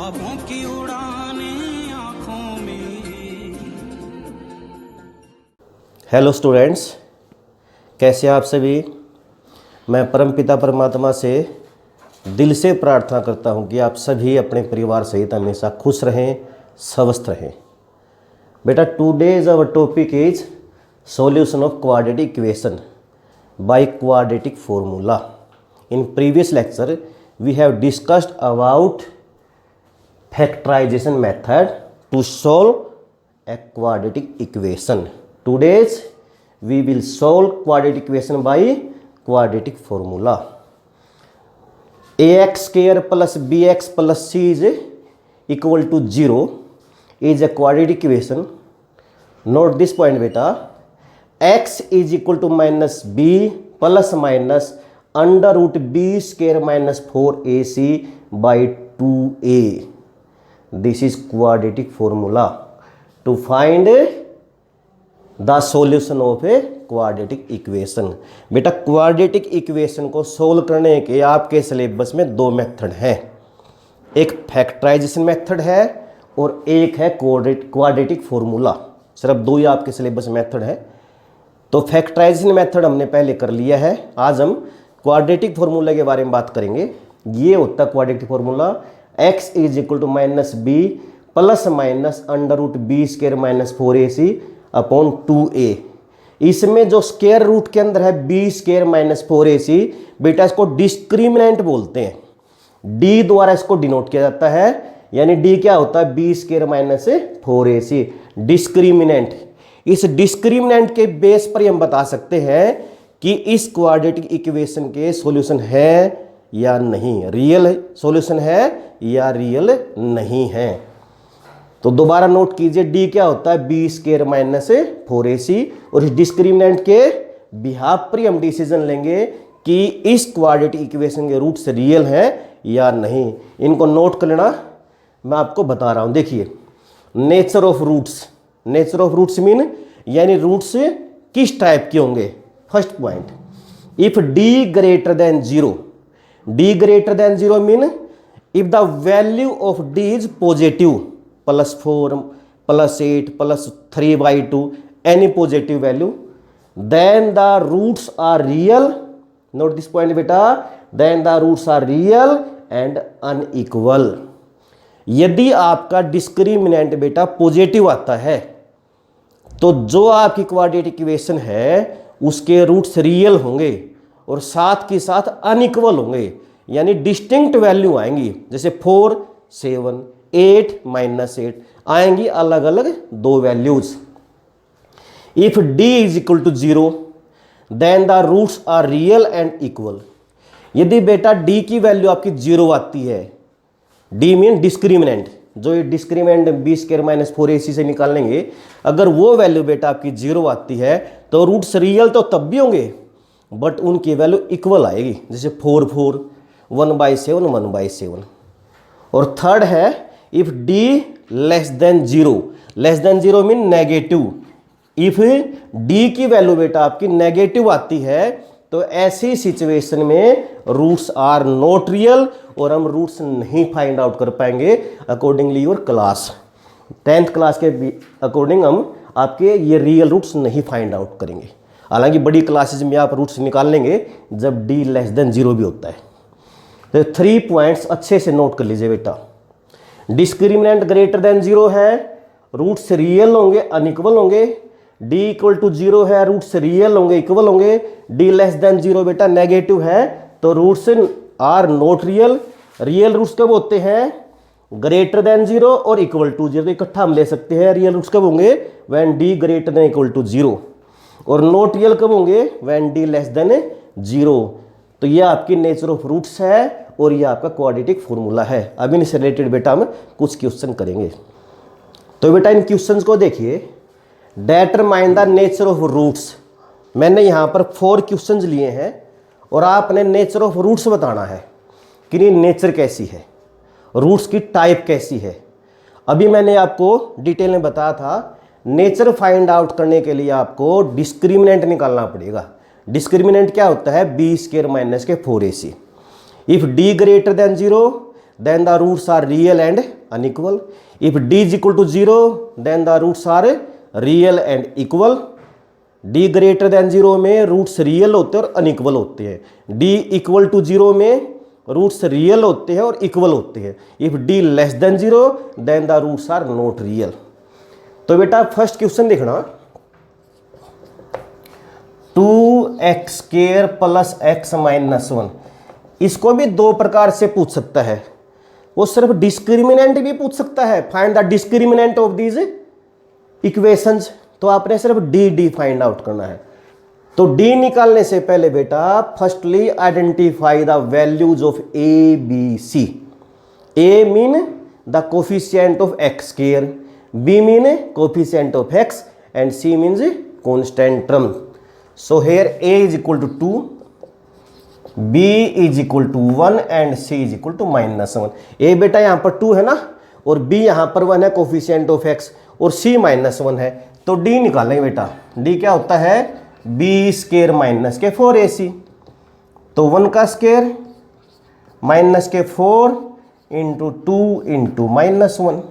ख्वाबों की उड़ाने आंखों में। हेलो स्टूडेंट्स, कैसे आप सभी। मैं परमपिता परमात्मा से दिल से प्रार्थना करता हूं कि आप सभी अपने परिवार सहित हमेशा खुश रहें, स्वस्थ रहें। बेटा, today's our topic is solution of quadratic equation by quadratic formula. In previous lecture we have discussed about factorization method to solve a quadratic equation. Today's we will solve quadratic equation by quadratic formula. ax square plus bx plus c is equal to 0 is a quadratic equation. Note this point beta. x is equal to minus b plus minus under root b square minus 4ac by 2a. This is quadratic formula to find the solution of a quadratic equation. बेटा, quadratic equation को solve करने के आपके syllabus में दो method हैं। एक factorisation method है और एक है क्वाड्रेटिक फॉर्मूला। सिर्फ दो ही आपके सिलेबस मेथड है। तो फैक्टराइजेशन मेथड हमने पहले कर लिया है। आज हम क्वाड्रेटिक फॉर्मूला के बारे में बात करेंगे। ये होता है quadratic formula, x is equal to minus b plus minus under root b square minus 4ac upon 2a। इसमें जो स्केयर रूट के अंदर है बी स्केयर माइनस 4ac, बेटा इसको डिस्क्रिमिनेंट बोलते हैं। d द्वारा इसको डिनोट किया जाता है, यानी d क्या होता है, b square minus 4ac discriminant. इस डिस्क्रिमिनेंट के बेस पर हम बता सकते हैं कि इस क्वाड्रेटिक इक्वेशन के सॉल्यूशन है या नहीं, रियल सॉल्यूशन है या रियल नहीं है। तो दोबारा नोट कीजिए, d क्या होता है, बी स्केयर माइनस 4ac, और इस डिस्क्रिमिनेंट के बिहाफ पर हम डिसीजन लेंगे कि इस क्वाड्रेटिक इक्वेशन के रूट्स रियल हैं या नहीं। इनको नोट कर लेना, मैं आपको बता रहा हूं। देखिए, नेचर ऑफ रूट्स मीन यानी रूट्स किस टाइप के होंगे। First point, if d greater than 0, d greater than 0 mean if the value of d is positive, plus 4 plus 8 plus 3 by 2, any positive value, then the roots are real. Note this point beta, then the roots are real and unequal. यदि आपका discriminant बेटा positive आता है तो जो आपकी quadratic equation है उसके रूट्स रियल होंगे और साथ के साथ अनइक्वल होंगे, यानी डिस्टिंक्ट वैल्यू आएंगी। जैसे 4 7 8 -8 आएंगी अलग अलग दो values. If d is equal to 0 then the roots are real and equal. यदि बेटा d की वैल्यू आपकी 0 आती है, d मीन डिस्क्रिमिनेंट, जो ये discriminant B square minus 4ac से निकाल लेंगे, अगर वो वैल्यू बेटा आपकी 0 आती है तो रूट्स रियल तो तब भी होंगे बट उनकी वैल्यू इक्वल आएगी। जैसे 4 4 1/7 1/7। और थर्ड है, if d less than 0 mean negative. If d की वैल्यू बेटा आपकी नेगेटिव आती है तो ऐसी सिचुएशन में रूट्स आर नॉट रियल और हम रूट्स नहीं फाइंड आउट कर पाएंगे accordingly your class. 10th class के अकॉर्डिंग हम आपके ये रियल रूट्स नहीं फाइंड आउट करेंगे। हालांकि बड़ी क्लासेज में आप रूट्स निकाल लेंगे जब d लेस देन 0 भी होता है। तो 3 पॉइंट्स अच्छे से नोट कर लीजिए बेटा। डिस्क्रिमिनेंट ग्रेटर देन 0 है, रूट्स रियल होंगे अनइक्वल होंगे। d इक्वल टू 0 है, रूट्स रियल होंगे इक्वल होंगे। d लेस देन 0 बेटा नेगेटिव है तो roots are not real. Real roots कब होते हैं, ग्रेटर देन 0 और इक्वल टू 0, तो इकट्ठा हम ले सकते हैं। रियल रूट्स कब होंगे, when d greater than equal to 0, और नॉट रियल कब होंगे, व्हेन d लेस देन 0। तो ये आपकी नेचर ऑफ रूट्स है और ये आपका क्वाड्रेटिक फॉर्मूला है। अब इनसे रिलेटेड बेटा हम कुछ क्वेश्चन करेंगे। तो बेटा इन क्वेश्चंस को देखिए। Determine the nature of roots. मैंने यहाँ पर 4 क्वेश्चंस लिए हैं और आपने नेचर ऑफ रूट्स बताना है कि ये नेचर कैसी है, रूट्स की टाइप कैसी है। अभी मैंने आपको डिटेल में बताया था, नेचर फाइंड आउट करने के लिए आपको डिस्क्रिमिनेंट निकालना पड़ेगा। डिस्क्रिमिनेंट क्या होता है, बी स्क्वायर माइनस के 4ac। If d greater than 0 then the roots are real and unequal. If d is equal to 0, then the roots are real and equal. d greater than 0 में roots real होते हैं और unequal होते हैं. d equal to 0 में roots real होते हैं और इक्वल होते हैं. If d less than 0, then the roots are not real. तो बेटा फर्स्ट क्वेश्चन देखना, 2x square plus x minus 1, इसको भी दो प्रकार से पूछ सकता है. वो सिर्फ डिस्क्रिमिनेंट भी पूछ सकता है, find the discriminant of these equations. तो आपने सिर्फ डी फाइंड आउट करना है. तो डी निकालने से पहले बेटा firstly identify the values of a b c. A mean the coefficient of x square, b mean coefficient of x, and c means constant term. So here a is equal to 2, b is equal to 1 and c is equal to -1. a बेटा यहाँ पर 2 है ना, और b यहाँ पर 1 है coefficient of x, और c -1 है. तो d निकालेंगे बेटा. d क्या होता है, b स्क्वायर माइनस के 4ac. तो 1 का स्क्वायर माइनस के 4 इंटू 2 इंटू -1.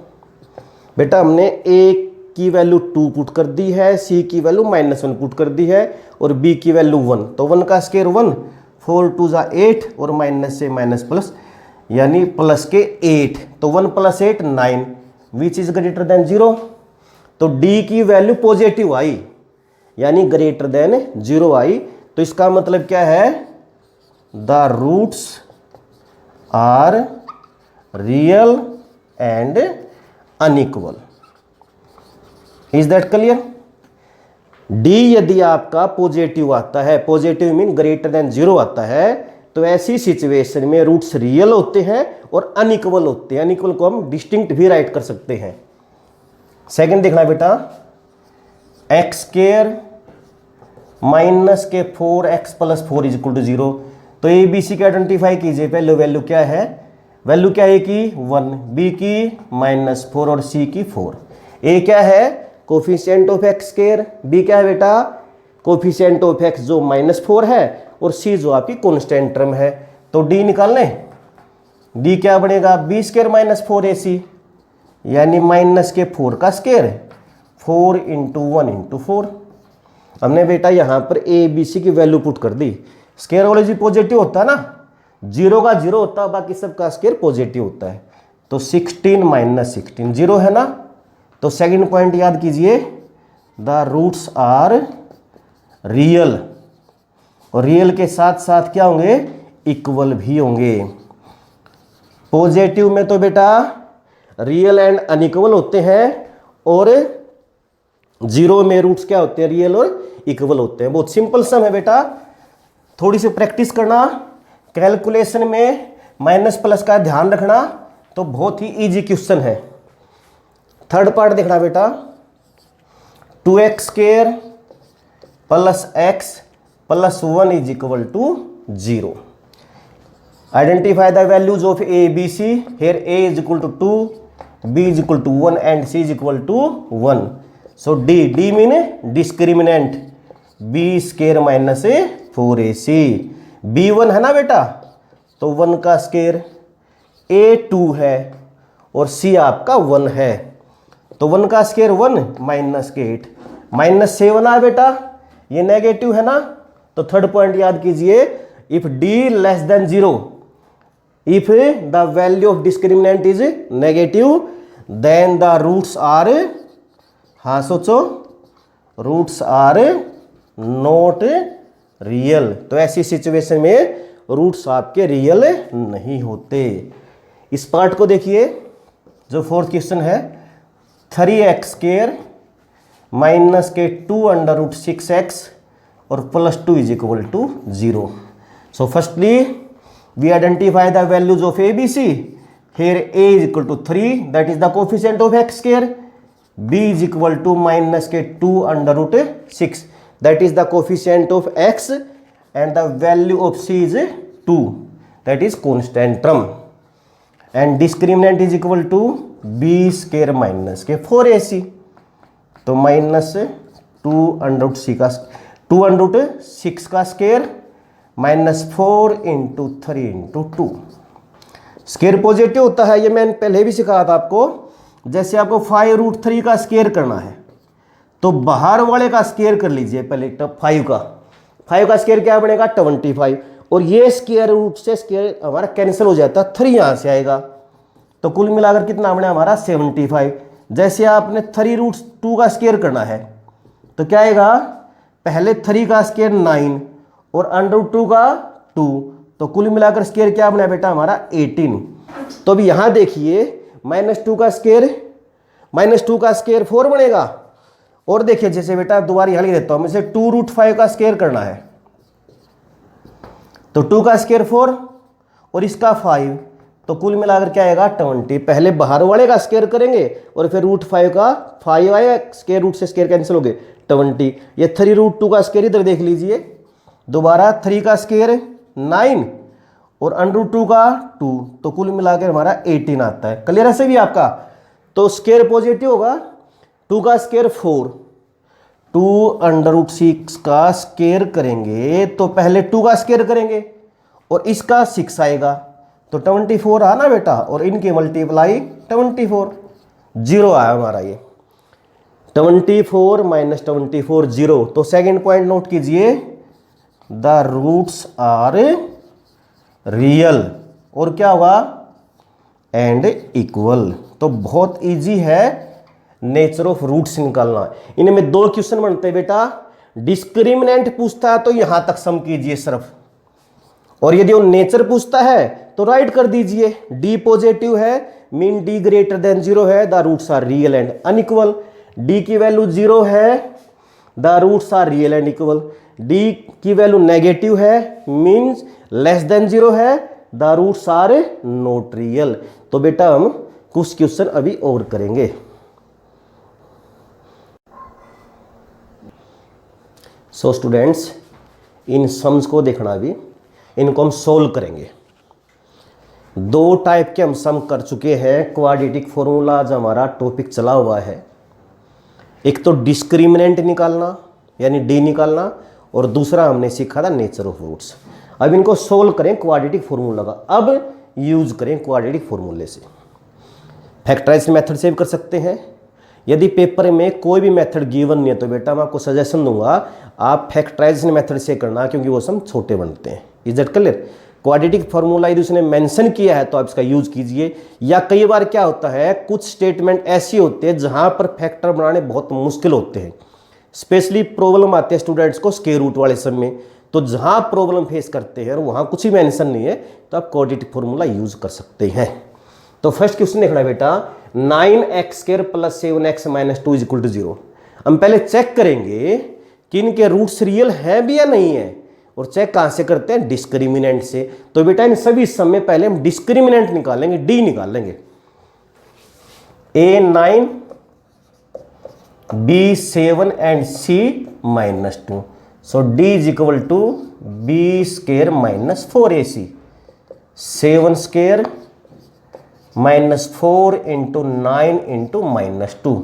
बेटा हमने a की वैल्यू 2 पुट कर दी है, c की वैल्यू -1 पुट कर दी है, और b की वैल्यू 1. तो 1 का स्क्वायर 1, 4 2 जा 8, और माइनस से माइनस प्लस यानी प्लस के 8. तो 1 + 8 9, विच इज ग्रेटर देन 0. तो d की वैल्यू पॉजिटिव आई, यानी ग्रेटर देन 0 आई. तो इसका मतलब क्या है, the roots are real and unequal. Is that clear. d यदि आपका पॉजिटिव आता है, पॉजिटिव मीन ग्रेटर देन 0 आता है, तो ऐसी सिचुएशन में रूट्स रियल होते हैं और अनइक्वल होते हैं. अनइक्वल को हम डिस्टिंक्ट भी राइट कर सकते हैं. सेकंड देखना बेटा, एक्स स्क्वायर माइनस के 4x plus 4 is equal to 0. तो ए बी सी के आइडेंटिफाई कीजिए. पहले वैल्यू क्या है, वैल्यू क्या है कि 1, बी की -4 और सी की 4. ए क्या है, coefficient of x square, b क्या है बेटा, कोफिशिएंट ऑफ एक्स जो -4 है, और सी जो आपकी कांस्टेंट टर्म है. तो डी निकाल लें. डी क्या बनेगा, बी स्क्वायर माइनस 4ac, यानी माइनस के 4 का स्क्वायर, 4 इंटू 1 इंटू 4. हमने बेटा यहाँ पर ए बी सी की वैल्यू पुट कर दी. स्क्वायर वाले जी पॉजिटिव होता है ना, 0 का 0 होता है, बाकी सबका स्क्वायर पॉजिटिव होता है. तो 16 - 16 0 है ना. तो सेकंड पॉइंट याद कीजिए, द रूट्स आर रियल, और रियल के साथ साथ क्या होंगे, इक्वल भी होंगे. पॉजिटिव में तो बेटा रियल एंड अनइक्वल होते हैं, और 0 में रूट्स क्या होते हैं, रियल और इक्वल होते हैं. बहुत सिंपल सम है बेटा, थोड़ी सी प्रैक्टिस करना. कैलकुलेशन में माइनस प्लस का ध्यान रखना, तो बहुत ही इजी क्वेश्चन है. थर्ड पार्ट देखना बेटा, 2x square plus x plus 1 is equal to 0. Identify the values of a b c. here a is equal to 2, b is equal to 1 and c is equal to 1. so d mean discriminant, b square minus 4ac. b1 है ना बेटा, तो 1 का square, a 2 है, और c आपका 1 है. तो 1 का स्क्वायर 1 माइनस के 8, -7 आ बेटा, ये नेगेटिव है ना. तो थर्ड पॉइंट याद कीजिए, if d less than 0, if the value of discriminant is negative, then the roots are, हाँ सोचो, रूट्स आर नॉट रियल. तो ऐसी सिचुएशन में रूट्स आपके रियल नहीं होते. इस पार्ट को देखिए, जो फोर्थ क्वेश्चन है, 3x स्क्वायर माइनस के 2√6x और plus 2 is equal to 0. So firstly we identify the values of a b c. Here a is equal to 3, that is the coefficient of x square. b is equal to minus के 2√6, that is the coefficient of x, and the value of c is 2, that is constant term. And discriminant is equal to b square minus के 4ac. तो -2√6 का 2√6 का square -4 into 3 into 2. Square positive होता है, ये मैंने पहले भी सिखाया था आपको। जैसे आपको 5√3 का स्केयर करना है तो बाहर वाले का स्केयर कर लीजिए पहले, 5 का स्केयर क्या बनेगा 25, और ये स्केयर रूट से स्केयर हमारा कैंसिल हो जाता है, 3 यहाँ से आएगा, तो कुल मिलाकर कितना बना हमारा 75। जैसे आपने 3√2 का स्केयर करना है तो क्या आएगा, पहले 3 का स्केयर 9 और √2 का 2, तो कुल मिलाकर स्केयर क्या बना बेटा हमारा 18। तो अभी यहाँ देखिए -2 का स्केयर 4 बनेगा, और देखिए जैसे बेटा दोबारा यहाँ लिख देता हूँ मैं, इसे 2√5 का स्केयर करना है तो 2 का स्केयर 4 और इसका 5, तो कुल मिलाकर क्या आएगा 20। पहले बाहर वाले का स्केयर करेंगे और फिर √5 का 5 आएगा, स्केयर रूट से स्केयर कैंसिल हो गए 20। ये 3√2 का स्केयर इधर देख लीजिए, दोबारा 3 का स्केयर 9 और √2 का 2, तो कुल मिलाकर हमारा 18 आता है। क्लियर है सभी आपका? तो स्केयर पॉजिटिव होगा, 2 का स्केयर 4, 2 √6 का स्केयर करेंगे तो पहले 2 का स्केयर करेंगे और इसका 6 आएगा, तो 24 आ ना बेटा, और इनके मल्टीप्लाई 24, 0 आया हमारा ये 24 - 24 0। तो सेकंड पॉइंट नोट कीजिए, द रूट्स आर रियल, और क्या होगा एंड इक्वल। तो बहुत इजी है नेचर ऑफ रूट्स निकालना। इनमें 2 क्वेश्चन बनते हैं बेटा, डिस्क्रिमिनेंट पूछता है तो यहां तक सम कीजिए सिर्फ, और यदि वो नेचर पूछता है तो राइट कर दीजिए, डी पॉजिटिव है मीन डी ग्रेटर देन 0 है, the roots are real and unequal. D की वैल्यू 0 है, the roots are real and equal. D की वैल्यू नेगेटिव है मीन्स लेस देन 0 है, the roots are not real. तो बेटा हम कुछ क्वेश्चन अभी और करेंगे। सो स्टूडेंट्स, इन सम्स को देखना, अभी इनको हम सोल्व करेंगे। 2 टाइप के हम सम कर चुके हैं, क्वाड्रेटिक फॉर्मूला जो हमारा टॉपिक चला हुआ है। एक तो डिस्क्रिमिनेंट निकालना यानी डी निकालना, और दूसरा हमने सीखा था नेचर ऑफ रूट्स। अब इनको सोल्व करें क्वाड्रेटिक फॉर्मूला का, अब यूज करें क्वाड्रेटिक फॉर्मूले से। फैक्टराइज मेथड से भी कर सकते हैं। यदि पेपर में कोई भी मेथड गिवन नहीं है तो बेटा मैं आपको सजेशन दूंगा आप फैक्टराइजेशन मेथड से करना, क्योंकि वो सम छोटे बनते हैं। Is that clear? Quadratic formula यदि उसने मेंशन किया है तो आप इसका यूज कीजिए। या कई बार क्या होता है, कुछ स्टेटमेंट ऐसी होते हैं जहां पर फैक्टर बनाने बहुत मुश्किल होते हैं, स्पेशली प्रॉब्लम आती है स्टूडेंट्स को स्क्वायर रूट वाले सम में। तो जहां प्रॉब्लम फेस करते हैं और वहां कुछ ही मेंशन नहीं है तो आप क्वाड्रेटिक फॉर्मूला यूज कर सकते हैं। तो फर्स्ट क्वेश्चन देखना बेटा, 9x² + 7x - 2 = 0। हम पहले चेक करेंगे कि इनके रूट्स रियल हैं भी या नहीं है, और चेक कहां से करते हैं, डिस्क्रिमिनेंट से। तो बेटा इन सभी सम में पहले हम डिस्क्रिमिनेंट निकालेंगे, डी निकालेंगे। A9 B7 and C-2, so D = B² - 4AC, 7² -4 × 9 × -2,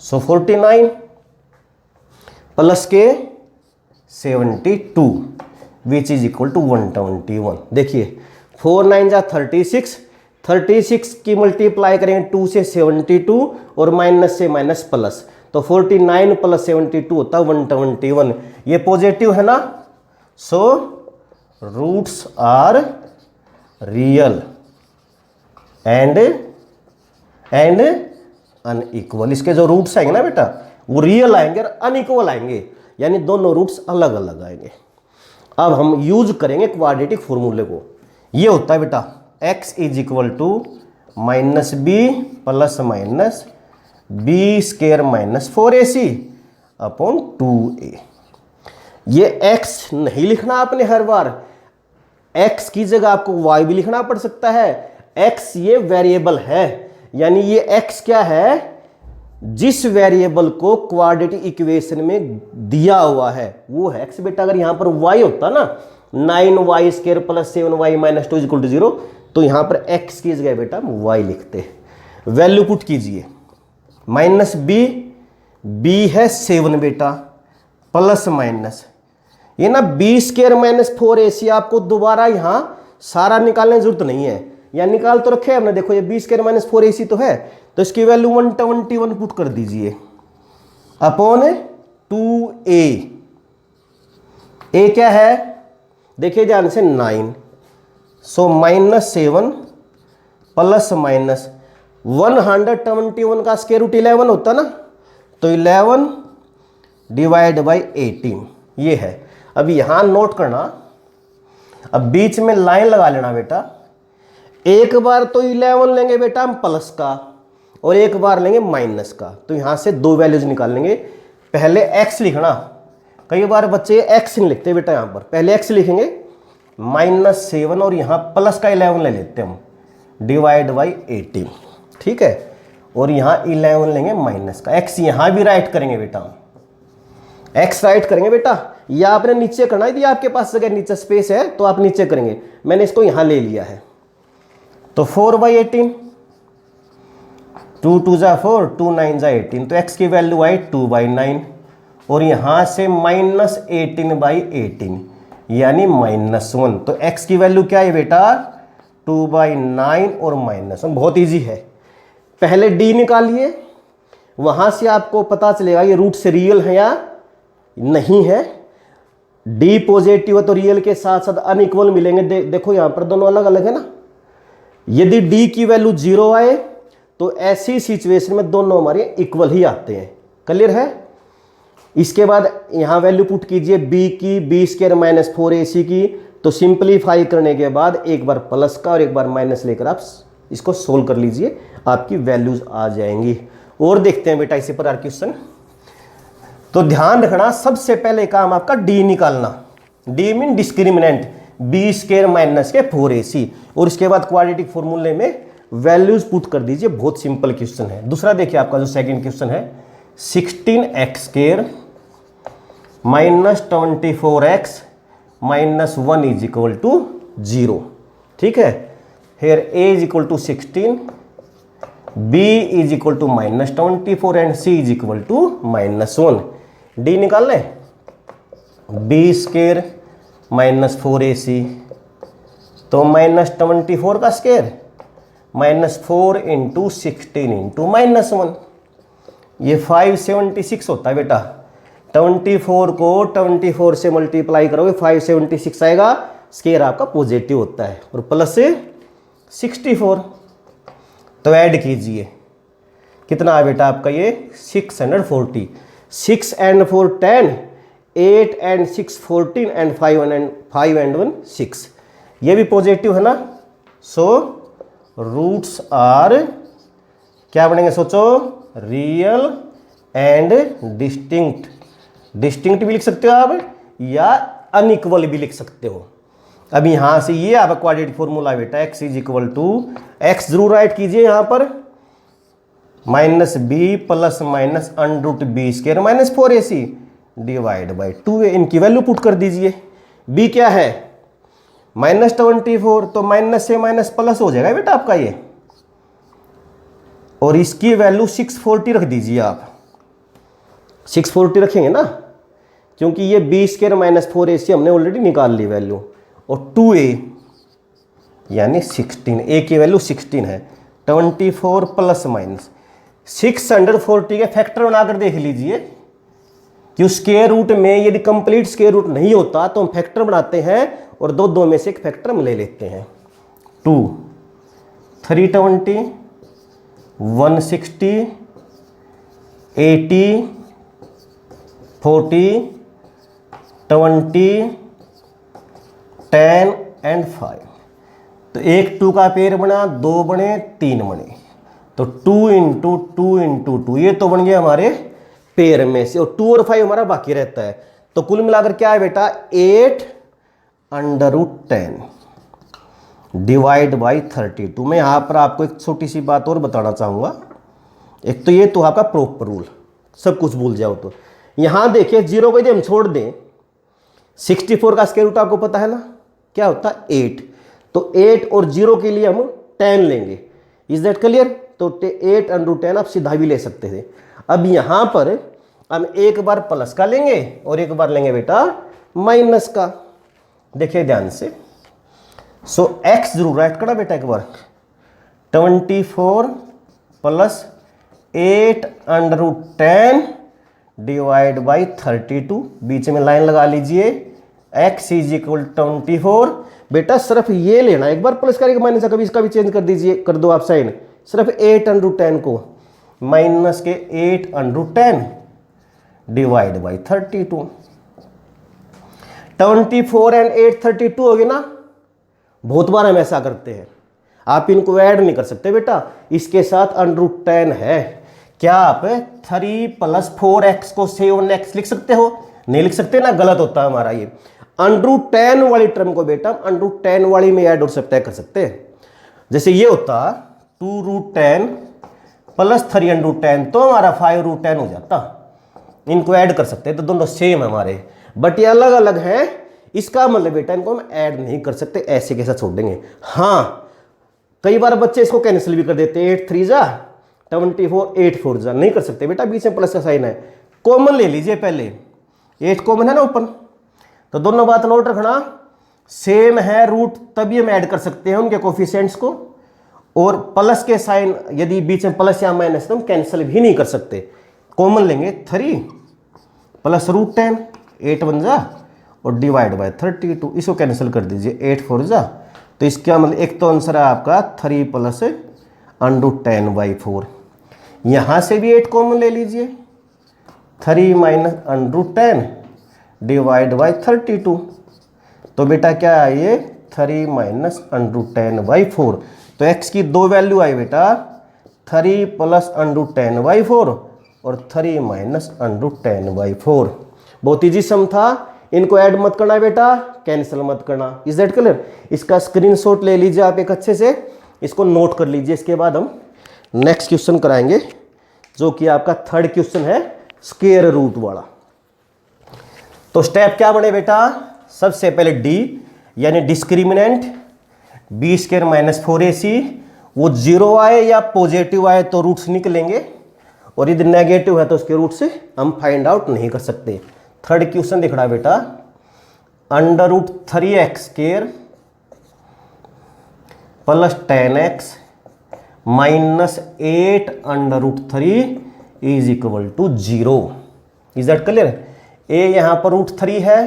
so 49 plus के 72 विच इज इक्वल टू 121। देखिए 4 9 जा 36, 36 की मल्टीप्लाई करेंगे 2 से 72 और माइनस से माइनस प्लस, तो 49 + 72 होता है 121। ये पॉजिटिव है ना, so roots are real and unequal. इसके जो रूट्स आएंगे ना बेटा वो रियल आएंगे और अनइक्वल आएंगे, यानी दोनों रूट्स अलग अलग आएंगे। अब हम यूज करेंगे क्वाड्रेटिक फॉर्मूले को। ये होता है बेटा x = -b ± b² - 4ac / 2a। ये x नहीं लिखना आपने हर बार, x की जगह आपको y भी लिखना पड़ सकता है। x ये वेरिएबल है, यानी ये x क्या है, जिस वेरिएबल को क्वाड्रेटिक इक्वेशन में दिया हुआ है वो है x बेटा। अगर यहां पर y होता ना 9y² + 7y - 2 = 0, तो यहां पर x की जगह बेटा हम y लिखते हैं। वैल्यू पुट कीजिए, -b है 7 बेटा, प्लस माइनस ये ना b² - 4ac। आपको दोबारा यहां सारा निकालने की जरूरत नहीं है, या निकाल तो रखे हमने, देखो ये बी स्क्वायर माइनस 4ac तो है, तो इसकी वैल्यू 121 पुट कर दीजिए अपॉन 2a। ए क्या है देखिए ध्यान से 9, सो -7 प्लस माइनस 121 का स्क्वायर रूट 11 होता ना, तो 11 डिवाइड बाई 18 ये है। अब यहाँ नोट करना, अब बीच में लाइन लगा लेना बेटा। एक बार तो 11 लेंगे बेटा हम प्लस का, और एक बार लेंगे माइनस का, तो यहाँ से दो वैल्यूज निकाल लेंगे। पहले x लिखना, कई बार बच्चे x नहीं लिखते बेटा, यहाँ पर पहले x लिखेंगे -7 और यहाँ प्लस का 11 ले लेते हैं हम, डिवाइड बाई 18, ठीक है। और यहाँ 11 लेंगे माइनस का, x यहाँ भी राइट करेंगे बेटा, x राइट करेंगे बेटा, या आपने नीचे करना है, यदि आपके पास जगह नीचे स्पेस है तो आप नीचे करेंगे, मैंने इसको यहाँ ले लिया है। तो 4/18, 2 2 जा 4, 2 9 जा 18, तो x की वैल्यू आई 2/9, और यहाँ से -18/18 यानी -1, तो x की वैल्यू क्या है बेटा 2/9 और -1। बहुत इजी है, पहले d निकालिए, वहाँ से आपको पता चलेगा ये रूट से रियल है या नहीं है। d पॉजिटिव है तो रियल के साथ साथ अनइक्वल मिलेंगे, देखो यहाँ पर दोनों अलग अलग है ना। यदि d की वैल्यू 0 आए तो ऐसी सिचुएशन में दोनों हमारे इक्वल ही आते हैं, क्लियर है। इसके बाद यहाँ वैल्यू पुट कीजिए b की, b स्क्वायर माइनस 4ac की, तो सिंपलीफाई करने के बाद एक बार प्लस का और एक बार माइनस लेकर आप इसको सोल्व कर लीजिए, आपकी वैल्यूज आ जाएंगी। और देखते हैं बेटा इसी पर क्वेश्चन। तो ध्यान रखना, सबसे पहले काम आपका d निकालना, d mean discriminant, b square minus के 4ac, और इसके बाद क्वाड्रेटिक फॉर्मूले में वैल्यूज पुट कर दीजिए। बहुत सिंपल क्वेश्चन है। दूसरा देखिए आपका जो सेकंड क्वेश्चन है, 16x² -24x -1 is equal to 0, ठीक है। Here a is equal to 16, b is equal to -24 and c is equal to -1। d निकाल लें, b स्क्वायर -4ac, तो -24 का स्क्वायर -4 इंटू 16 इंटू -1, ये 576 होता है बेटा। 24 को 24 से मल्टीप्लाई करोगे 576 आएगा, स्क्वायर आपका पॉजिटिव होता है, और प्लस से 64, तो ऐड कीजिए, कितना है बेटा आपका ये 640, 6 and 4 10, 8 and 6 14 and 5 and 1 6, ये भी पॉजिटिव है ना। सो रूट्स आर क्या बनेंगे सोचो, रियल एंड डिस्टिंक्ट। डिस्टिंक्ट भी लिख सकते हो आप, या अनइक्वल भी लिख सकते हो। अब यहां से ये आपका क्वाड्रेटिक फॉर्मूला बेटा, x is equal to, x जरूर राइट कीजिए यहां पर, -b plus minus √b square minus 4ac divide by 2a, इनकी वैल्यू पुट कर दीजिए। b क्या है -24, तो माइनस से माइनस प्लस हो जाएगा बेटा आपका ये, और इसकी वैल्यू 640 रख दीजिए आप, 640 रखेंगे ना, क्योंकि ये b स्क्वायर माइनस 4ac हमने ऑलरेडी निकाल ली वैल्यू, और 2a यानी 16, a की वैल्यू 16 है, 24 प्लस माइनस 640 के फैक्टर बनाकर देख लीजिए कि उस स्क्वायर रूट में यदि कंप्लीट स्क्वायर रूट नहीं होता तो हम फैक्टर बनाते हैं, और दो में से एक फैक्टर हम ले लेते हैं। 2 320 160 80 40 20 10 एंड 5, तो एक 2 का पेयर बना, 2 बने 3 बने, तो 2 इंटू 2 इंटू 2, ये तो बन गए हमारे पेयर में से, और 2 और 5 हमारा बाकी रहता है। तो कुल मिलाकर क्या है बेटा 8/10 डिवाइड बाई 32। मैं यहाँ पर आपको एक छोटी सी बात और बताना चाहूँगा। एक तो ये तो आपका प्रॉपर रूल, सब कुछ भूल जाओ तो यहाँ देखिए 0 को यदि हम छोड़ दें, 64 का स्क्वायर रूट आपको पता है ना क्या होता है 8, तो 8 और 0 के लिए हम 10 लेंगे, इज दैट क्लियर। तो 8/10 आप सीधा भी ले सकते थे। अब यहाँ पर हम एक बार प्लस का लेंगे और एक बार लेंगे बेटा माइनस का, देखिए ध्यान से। सो x जरूर राइट करा बेटा एक बार, 24 प्लस 8√10 डिवाइड बाई 32, बीच में लाइन लगा लीजिए। x is equal 24। बेटा सिर्फ ये लेना, एक बार प्लस करके माइनस कभी इसका भी चेंज कर दीजिए, कर दो आप साइन। सिर्फ 8√10 को माइनस के 8√10 डिवाइड बाई 32। 24 एंड 8 32 हो गए ना। बहुत बार हम ऐसा करते हैं, आप इनको ऐड नहीं कर सकते बेटा, इसके साथ √10 है। क्या आप 3 + 4x को 7x लिख सकते हो? नहीं लिख सकते ना, गलत होता है हमारा ये। √10 वाली टर्म को बेटा √10 वाली में ऐड और सब्ट्रैक्ट कर सकते हैं। जैसे ये होता 2√10 प्लस 3√10 तो हमारा 5√10 हो जाता। इनको ऐड कर सकते हैं तो दोनों सेम है हमारे, बट ये अलग अलग हैं। इसका मतलब बेटा इनको हम ऐड नहीं कर सकते, ऐसे कैसा छोड़ देंगे। हाँ, कई बार बच्चे इसको कैंसिल भी कर देते हैं, 8 3 जा 24, 8 4 जा, नहीं कर सकते बेटा, बीच में प्लस का साइन है। कॉमन ले लीजिए पहले, 8 कॉमन है ना ऊपर, तो दोनों बात नोट रखना, सेम है रूट तभी हम ऐड कर सकते हैं उनके कोफिशिएंट्स को। और प्लस के साइन यदि बीच में प्लस या माइनस तो हम कैंसिल भी नहीं कर सकते। कॉमन लेंगे 3 प्लस √10, 8 1 जा और डिवाइड बाय 32, इसको कैंसिल कर दीजिए, 8 4 जा। तो इसका मतलब एक तो आंसर है आपका 3 प्लस √10/4। यहाँ से भी 8 कॉमन ले लीजिए, 3 माइनस √10 डिवाइड बाई 32। तो बेटा क्या है ये 3 माइनस √10/4। तो x की दो वैल्यू आई बेटा, 3 प्लस √10/4 और 3 माइनस √10/4। बहुत ईजी सम था, इनको ऐड मत करना बेटा, कैंसिल मत करना। Is that clear? इसका स्क्रीनशॉट ले लीजिए आप एक अच्छे से, इसको नोट कर लीजिए। इसके बाद हम नेक्स्ट क्वेश्चन कराएंगे जो कि आपका थर्ड क्वेश्चन है, स्क्वायर रूट वाला। तो स्टेप क्या बने बेटा, सबसे पहले डी यानी डिस्क्रिमिनेंट b² - 4ac, वो 0 आए या पॉजिटिव आए तो रूट्स निकलेंगे, और यदि नेगेटिव है तो उसके रूट से हम फाइंड आउट नहीं कर सकते। थर्ड क्वेश्चन दिख रहा है बेटा, √3x² plus 10x minus 8√3 is equal to 0। Is that clear? ए यहां पर √3 है,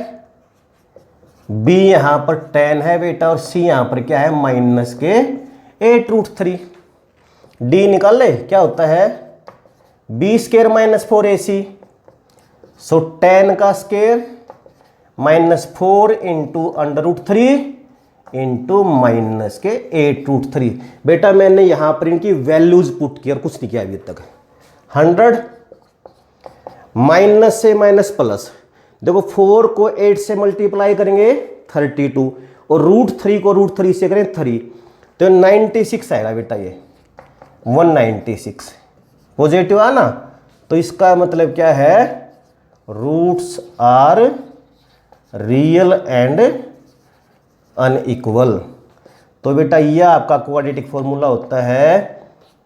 बी यहां पर 10 है बेटा, और सी यहां पर क्या है माइनस के 8√3। डी निकाल ले, क्या होता है b² - 4ac, सो 10 का square minus 4 into √3 into minus के 8√3। बेटा मैंने यहां पर इनकी वैल्यूज पुट की और कुछ नहीं किया अभी तक। 100 माइनस से माइनस प्लस, देखो 4 को 8 से मल्टीप्लाई करेंगे 32, और √3 को √3 से करें 3, तो 96 आएगा बेटा, ये 196 पॉजिटिव आना। तो इसका मतलब क्या है, roots are real and unequal. तो बेटा यह आपका क्वाड्रेटिक फॉर्मूला होता है,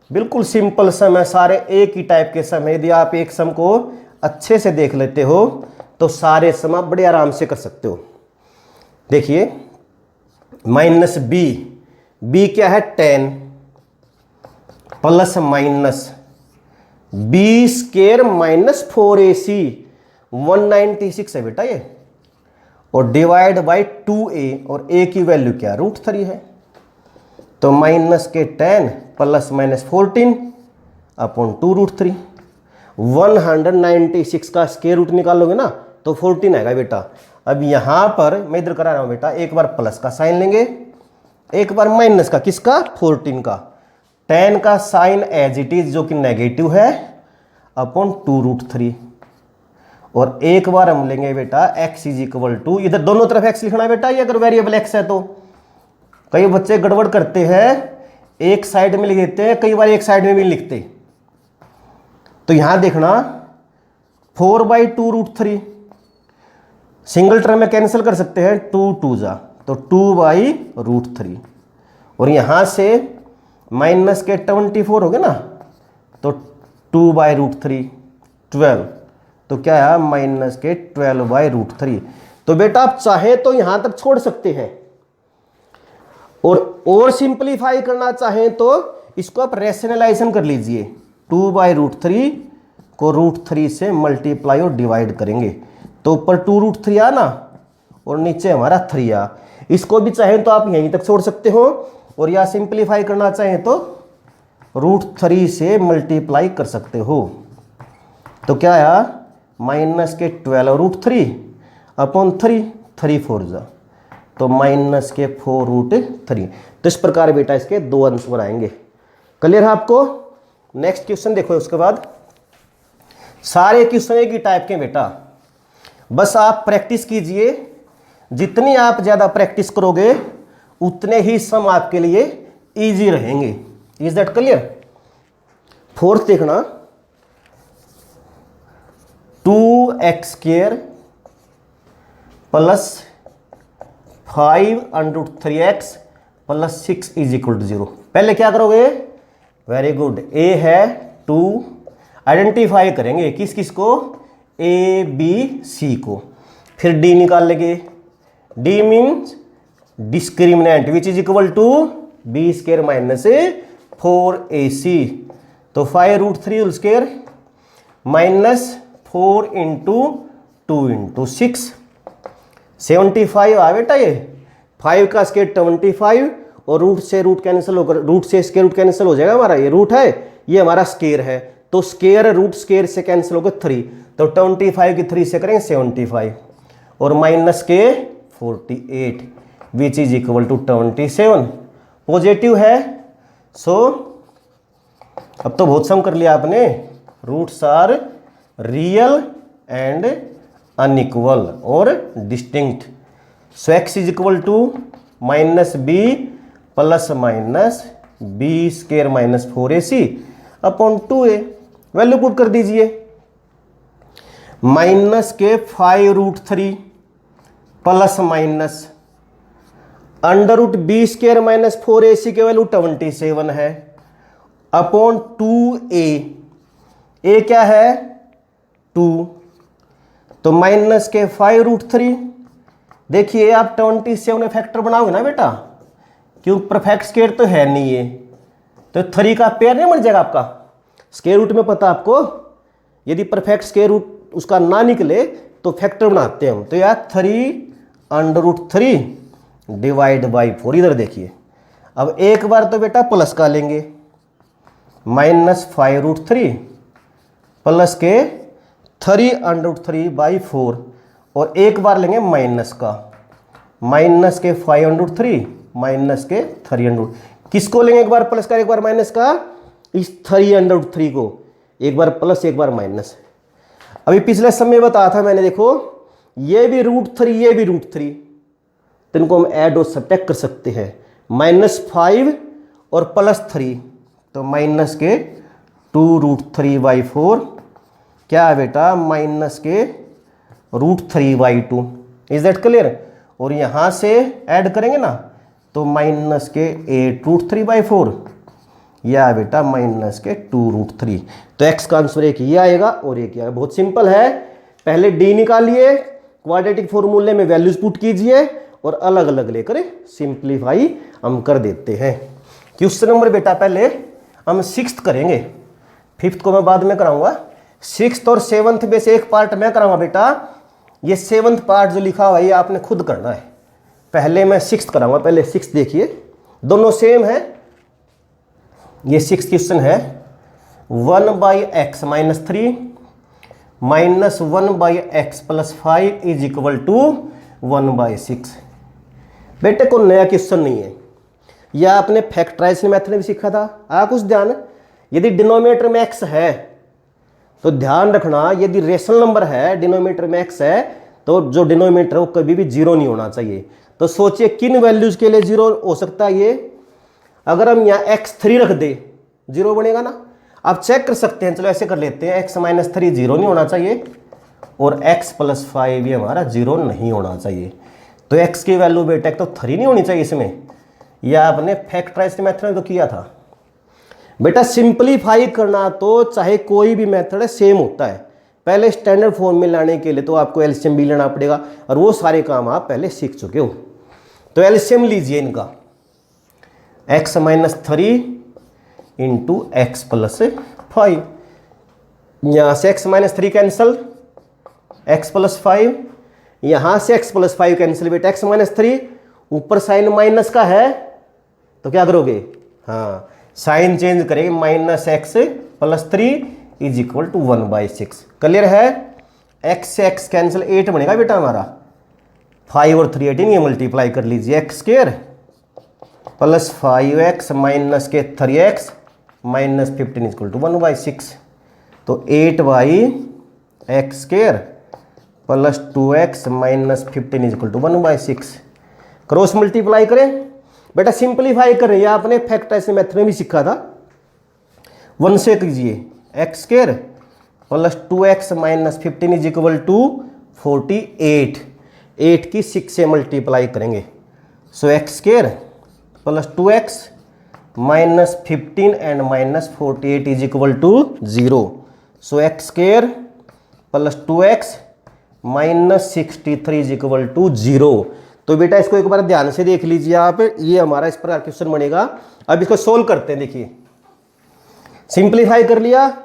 बिल्कुल सिंपल सम है, सारे एक ही टाइप के सम है। यदि आप एक सम को अच्छे से देख लेते हो तो सारे सम आप बड़े आराम से कर सकते हो। देखिए माइनस बी क्या है 10 प्लस माइनस b² - 4ac 196 है बेटा ये, और डिवाइड बाई 2a, और a की वैल्यू क्या √3 है, तो माइनस के 10 प्लस माइनस 14 अपॉन 2√3। 196 का स्क्वायर रूट निकालोगे ना तो 14 आएगा बेटा। अब यहां पर मैं इधर करा रहा हूं बेटा, एक बार प्लस का साइन लेंगे, एक बार माइनस का, किसका 14 का, 10 का साइन एज इट इज जो कि नेगेटिव है अपॉन 2√3, और एक बार हम लेंगे बेटा x इज इक्वल टू, इधर दोनों तरफ x लिखना है बेटा, ये अगर वेरिएबल x है तो। कई बच्चे गड़बड़ करते हैं, एक साइड में लिख देते हैं, कई बार एक साइड में भी लिखते। तो यहां देखना 4/2√3 सिंगल टर्म में कैंसिल कर सकते हैं, 2 2 जा तो 2/√3, और यहां से माइनस के 24 हो गए ना, तो 2/√3 12, तो क्या है माइनस के 12/√3। तो बेटा आप चाहे तो यहां तक छोड़ सकते हैं, और सिंपलीफाई करना चाहें तो इसको आप रेशनलाइजेशन कर लीजिए। 2/√3 को √3 से मल्टीप्लाई और डिवाइड करेंगे तो ऊपर 2√3 आ ना और नीचे हमारा 3 आ। इसको भी चाहें तो आप यहीं तक छोड़ सकते हो और या सिंप्लीफाई करना चाहें तो √3 से मल्टीप्लाई कर सकते हो। तो क्या आया -12√3 अपॉन 3 4 जा तो -4√3। तो इस प्रकार बेटा इसके दो आंसर आएंगे। क्लियर है आपको? नेक्स्ट क्वेश्चन देखो। उसके बाद सारे क्वेश्चन एक ही टाइप के बेटा, बस आप प्रैक्टिस कीजिए। जितनी आप ज़्यादा प्रैक्टिस करोगे उतने ही सम आपके लिए इजी रहेंगे। Is that clear? फोर्थ देखना, 2x² प्लस 5√3x प्लस 6 = 0। पहले क्या करोगे? वेरी गुड, ए है 2, आइडेंटिफाई करेंगे किस किस को, ए बी सी को। फिर डी निकाल लेंगे, d means discriminant which is equal to b² - 4ac। तो 5√3² -4 × 2 × 6 75 आ बेटा। ये 5 का स्क्वायर 25 और रूट से रूट कैंसिल होकर रूट से स्क्वायर रूट कैंसिल हो जाएगा। हमारा ये रूट है, ये हमारा स्क्वायर है, तो स्क्वायर रूट स्क्वायर से कैंसिल होकर 3, तो 25 की 3 से करेंगे 75 और माइनस के 48 which is equal to 27। Positive है। सो अब तो बहुत सम कर लिया आपने। Roots are real and unequal और distinct. So x is equal to -b plus minus b² - 4ac upon 2a। Value put कर दीजिए। -5√3 प्लस माइनस √b² - 4ac के वैल्यू 27 है अपॉन 2a। a क्या है? 2। तो -5√3। देखिए आप 27 में फैक्टर बनाओगे ना बेटा, क्यों परफेक्ट स्क्वायर तो है नहीं ये, तो 3 का पेयर नहीं बन जाएगा आपका। स्क्वायर रूट में पता आपको, यदि परफेक्ट स्क्वायर रूट उसका ना निकले तो फैक्टर बनाते हैं हम। तो यार 3√3 डिवाइड बाई 4। इधर देखिए, अब एक बार तो बेटा प्लस का लेंगे, -5√3 प्लस के 3√3/4 और एक बार लेंगे माइनस का, माइनस के 5√3 माइनस के 300। किसको लेंगे एक बार प्लस का एक बार माइनस का? इस 303 को, एक बार प्लस एक बार माइनस। अभी पिछले समय बताया था मैंने, देखो ये भी √3 ये भी √3, तो इनको हम ऐड और सब्ट्रैक्ट कर सकते हैं। -5 और +3 तो माइनस के 2√3/4 क्या है बेटा? माइनस के √3/2। Is that clear? और यहां से ऐड करेंगे ना तो माइनस के 8√3/4 या बेटा माइनस के 2√3। तो x का आंसर एक ये आएगा और एक ये आएगा। बहुत सिंपल है। पहले d निकालिए, क्वाड्रेटिक फॉर्मूले में वैल्यूज पुट कीजिए और अलग अलग लेकर सिंप्लीफाई हम कर देते हैं। क्वेश्चन नंबर बेटा पहले हम 6th करेंगे, 5th को मैं बाद में कराऊंगा। 6th और 7th में से एक पार्ट मैं कराऊंगा बेटा। ये 7th पार्ट जो लिखा हुआ है ये आपने खुद करना है। पहले मैं 6th कराऊंगा। पहले 6th देखिए, दोनों सेम है। ये 6th क्वेश्चन है 1/x - 3 - 1/x + 5 = 1/6। बेटे को नया क्वेश्चन नहीं है, यह आपने फैक्टराइजेशन मेथड में भी सीखा था। कुछ ध्यान, यदि डिनोमिनेटर में x है तो ध्यान रखना, यदि रेशनल नंबर है डिनोमिनेटर में x है तो जो डिनोमिनेटर है वो कभी भी 0 नहीं होना चाहिए। तो सोचिए किन वैल्यूज के लिए 0 हो सकता है ये। अगर हम यहाँ x3 रख दे 0 बनेगा ना। आप चेक कर सकते हैं, चलो ऐसे कर लेते हैं, x - 3 0 नहीं होना चाहिए और x + 5 ये हमारा 0 नहीं होना चाहिए। तो x की वैल्यू बेटा तो 3 नहीं होनी चाहिए इसमें। यह आपने फैक्टराइज्ड मेथड में तो किया था बेटा। सिंपलीफाई करना तो चाहे कोई भी मेथड है सेम होता है। पहले स्टैंडर्ड फॉर्म में लाने के लिए तो आपको एलसीएम भी लेना पड़ेगा और वो सारे काम आप पहले सीख चुके हो। तो एलसीएम लीजिए इनका, x - 3 इंटू एक्स प्लस 5। यहाँ से x minus 3 cancel, x plus 5, यहाँ से x प्लस 5 कैंसिल बेटा, x माइनस 3, ऊपर साइन माइनस का है तो क्या करोगे, हाँ साइन चेंज करेंगे, minus x plus 3 is equal to 1/6। Clear है, x से x कैंसिल 8 बनेगा बेटा हमारा, 5 और 3 18, ये मल्टीप्लाई कर लीजिए, x square plus 5x minus के 3x minus 15 is equal to 1/6। तो 8/x square plus 2x minus 15 is equal to 1/6। Cross multiply करें बेटा, सिंपलीफाई करें, या आपने फैक्टराइजेशन मेथड में भी सीखा था, 1 से कीजिए, x square plus 2x minus 15 is equal to 48, 8 की 6 से मल्टीप्लाई करेंगे, so x square plus 2x minus 15 and minus 48 is equal to 0, so x square plus 2x minus 63 is equal to 0। तो बेटा इसको एक बार ध्यान से देख लीजिए आप, ये हमारा इस प्रकार क्वेश्चन बनेगा। अब इसको सोल्व करते हैं, देखिए सिंपलीफाई कर लिया।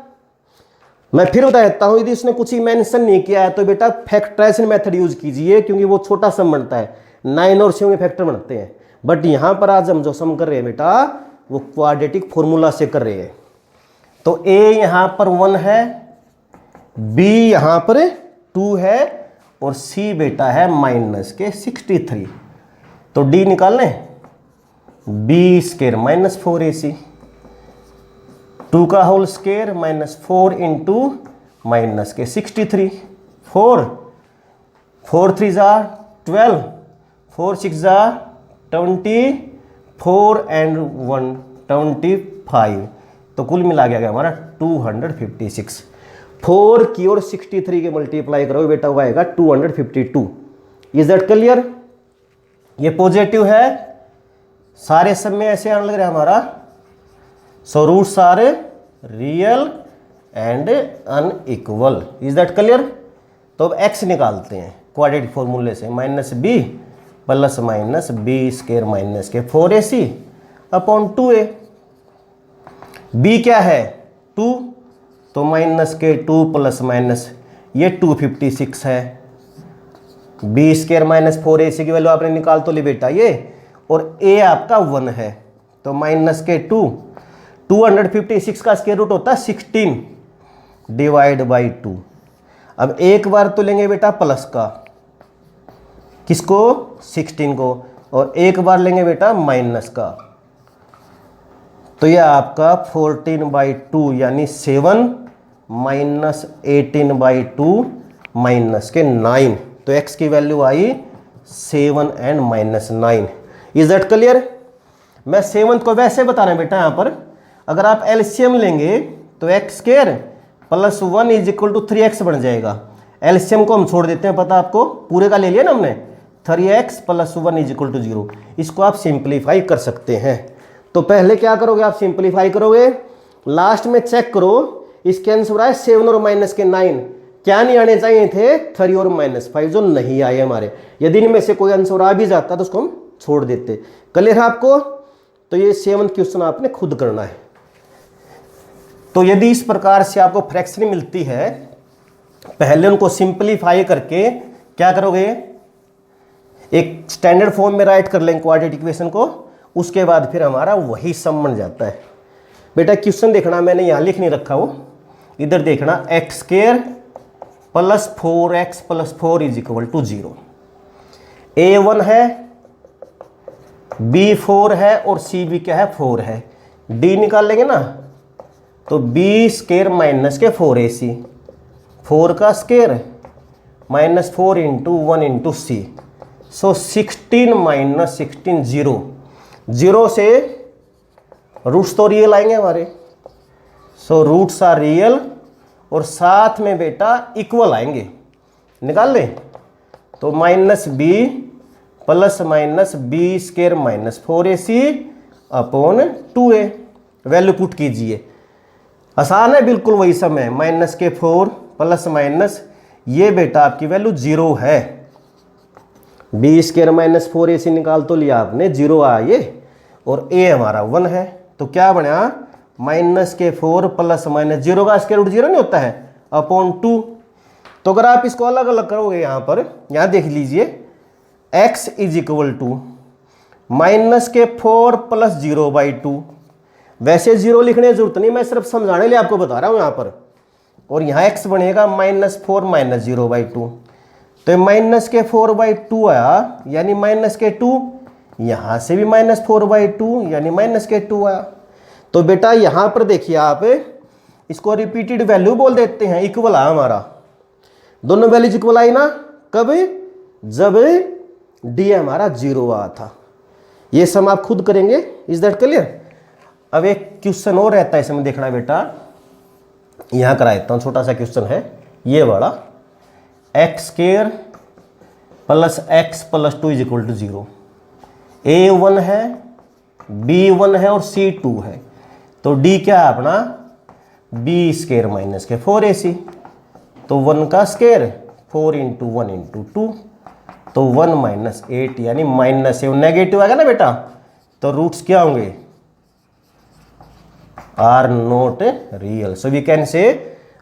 मैं फिर बता देता हूं, यदि उसने कुछ ही मेंशन नहीं किया है तो बेटा फैक्टराइजेशन मेथड यूज कीजिए, क्योंकि वो छोटा सम बनता है, 9 और 7 के फैक्टर बनते हैं। बट यहां पर आज हम जो सम कर रहे हैं बेटा वो क्वाड्रेटिक फॉर्मूला से कर रहे हैं। तो a यहां पर 1 है, b यहां पर 2 है और c बेटा है माइनस के 63। तो d निकाल लें, b स्क्वायर माइनस 4ac, 2 का whole square minus 4 into minus के 63, 4 3 जा 12, 4 6 जा 20, 4 एंड 1 25। तो कुल मिला गया हमारा 256। 4 की और 63 के मल्टीप्लाई करो बेटा, वो आएगा 252। Is that clear? ये पॉजिटिव है, सारे सब में ऐसे आने लग रहा है हमारा। So roots are real and unequal. Is that clear? तो अब x निकालते हैं क्वाड्रेटिक फॉर्मूले से, minus b plus minus b square minus के 4ac अपॉन 2a। b क्या है 2, तो माइनस के 2 प्लस माइनस ये 256 है। बी स्क्वायर माइनस 4ac की वैल्यू आपने निकाल तो ली बेटा ये, और a आपका 1 है, तो माइनस के 256 का स्क्वायर रूट होता है 16 डिवाइड बाई 2। अब एक बार तो लेंगे बेटा प्लस का, किसको 16 को, और एक बार लेंगे बेटा माइनस का। तो यह आपका 14/2 यानी 7 माइनस 18/2 माइनस के 9। तो x की value I 7 and minus 9। Is that clear? मैं 7 को वैसे बता रहा हूं बेटा, यहां पर अगर आप एलसीएम लेंगे तो x square plus 1 is equal to 3x बन जाएगा। एलसीएम को हम छोड़ देते हैं, पता आपको, पूरे का ले लिया ना हमने, 3x plus 1 is equal to 0। इसको आप सिंप्लीफाई कर सकते हैं। तो पहले क्या करोगे आप, सिंप्लीफाई करोगे, लास्ट में चेक करो इसके आंसर आए 7 और माइनस के 9। क्या नहीं आने चाहिए थे, 3 और माइनस 5 जो नहीं आए हमारे। यदि इनमें से कोई आंसर आ भी जाता तो उसको हम छोड़ देते। क्लियर है आपको? तो ये 7th क्वेश्चन आपने खुद करना है। तो यदि इस प्रकार से आपको फ्रैक्शन मिलती है, पहले उनको सिंप्लीफाई करके क्या करोगे, एक स्टैंडर्ड फॉर्म में राइट कर लेंगे क्वाड्रेटिक इक्वेशन को, उसके बाद फिर हमारा वही सम बन जाता है। बेटा क्वेश्चन देखना, मैंने यहां लिख नहीं रखा, वो इधर देखना, x square plus 4x plus 4 is equal to 0। a1 है, b4 है और cb क्या है 4 है। d निकाल लेंगे ना, तो b स्क्वायर माइनस के 4ac, 4 का square minus 4 into 1 into c। सो 16 माइनस 16 0, 0 से रूट्स तो रियल आएंगे हमारे। सो रूट्स आर रियल और साथ में बेटा इक्वल आएंगे, निकाल लें। तो minus b plus minus b square minus 4ac upon 2a। Value put कीजिए, आसान है बिल्कुल, वही सम है, माइनस के 4 प्लस माइनस ये बेटा आपकी वैल्यू 0 है। b स्क्वायर माइनस 4ac निकाल तो लिया आपने, 0 आया ये, और a हमारा 1 है। तो क्या बना, -4 प्लस -0 का स्क्वायर रूट 0 नहीं होता है, अपॉन 2। तो अगर आप इसको अलग अलग करोगे यहाँ पर, यहाँ देख लीजिए x is equal to -4 plus 0/2। वैसे 0 लिखने की जरूरत नहीं, मैं सिर्फ समझाने लिए आपको बता रहा हूँ यहाँ पर। और यहाँ x बनेगा -4 - 0/2। तो -4/2 आया, यानी -2। यहाँ से भी -4/2 यानी -2 आया। तो बेटा यहाँ पर देखिए आप, इसको रिपीटेड वैल्यू बोल देते हैं, इक्वल आया हमारा। दोनों वैल्यूज इक्वल आई ना, कब? जब डी हमारा 0 आया था। ये सम आप खुद करेंगे। Is that clear? अब एक क्वेश्चन और रहता है इसमें, देखना बेटा, यहाँ करा देता हूँ, छोटा सा क्वेश्चन है ये वाला। x² plus x plus 2 is equal to 0। a1 है, b1 है और c2 है। तो d क्या है अपना? b² माइनस के 4ac। तो 1 का स्क्वायर 4 × 1 × 2, तो 1 - 8 यानी -, नेगेटिव आएगा ना बेटा। तो रूट्स क्या होंगे? Are not real. So we can say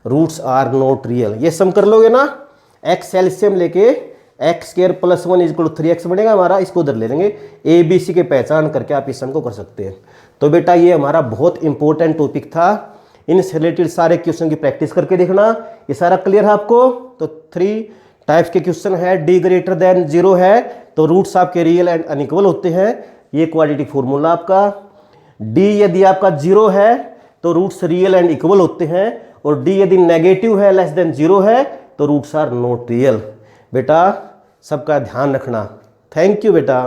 roots are not real. ये सम कर लोगे ना, x एलसीएम लेके x² plus 1 is equal to 3x बनेगा हमारा। इसको उधर ले लेंगे, ए बी सी के पहचान करके आप इस सम को कर सकते हैं। तो बेटा ये हमारा बहुत इंपॉर्टेंट टॉपिक था। इनसे रिलेटेड सारे क्वेश्चन की प्रैक्टिस करके देखना। ये सारा क्लियर है आपको? तो 3 टाइप्स के क्वेश्चन है। d ग्रेटर देन 0 है तो रूट्स आपके रियल एंड अनइक्वल होते हैं। ये क्वाड्रेटिक फॉर्मूला आपका। d यदि आपका 0 है तो रूट्स रियल एंड इक्वल होते हैं, और d यदि नेगेटिव है, लेस देन 0 है, तो रूट्स आर नॉट रियल। बेटा सबका ध्यान रखना। थैंक यू बेटा।